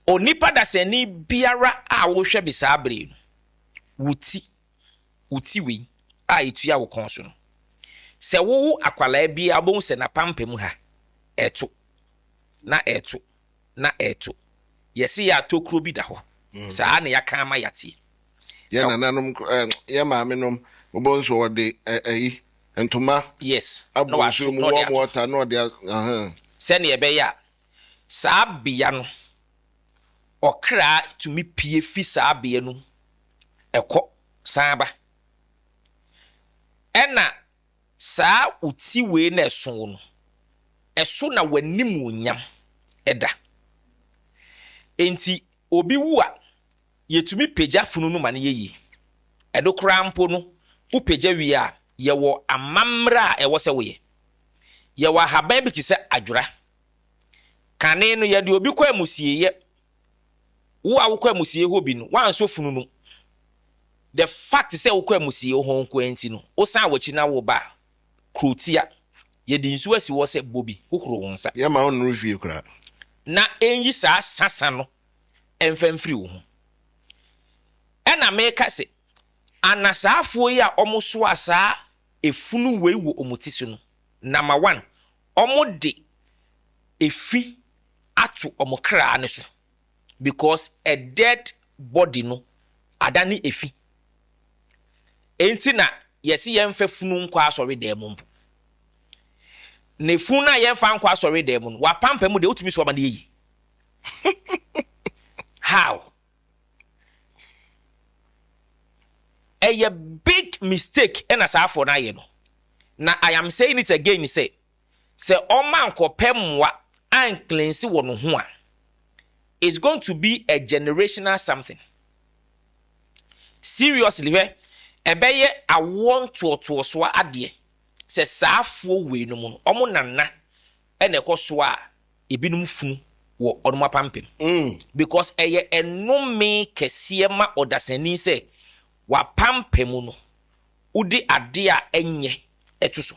onipa dasani biara a wo hwe be saa bre no wuti we a etua wo kon so no se wo akwala bi abon se na pampam ha eto na eto yesi ya tokro bi da ho saa na yaka ama yate ye nananom ye maamenom obon so ode entuma yes no so mu warm water no de se na ebe ya saa bia no okra tumi pie fi saa bia no ekọ saaba ena saa uti we na eso no eso na wanim onyam eda enti obi wu a yetumi peja funu no mane yeyi edo krampo no u peja wi a ye wo amamra a ewo se woye ye wa haban bi ti se adwura kane no ye de obi kwa amusie ye wo a wo kwa amusie ho bi no wan so funu no the fact say wo kwa amusie ho nko enti no o san wachi na wo ba krotia ye di nsu asi wo se bobi kokoro wonsa ye ma on review kra na enyi saa sasa no emfamfiri wo ho ena meka se anasaafo yi a omoso asa efunu wei wo omutisi no number 1 omode efi atu omokra ne so because a dead body no adani efi enti na yesi yemfa funu nkwa asori dem mpo ne funu na yemfa nkwa asori dem no wa pampa mu de utumi so amane yi how a big mistake and as for na ye no na I am saying it again say oman kopemwa an cleanse wono ho a is going to be a generational something seriously ebeye I want to so ade say saafo we no mu omo nana ene ekoso a ebinum funu wo onoma pampem because eye enome kese ma odasani say wa pampemu no udi ade a enye etuso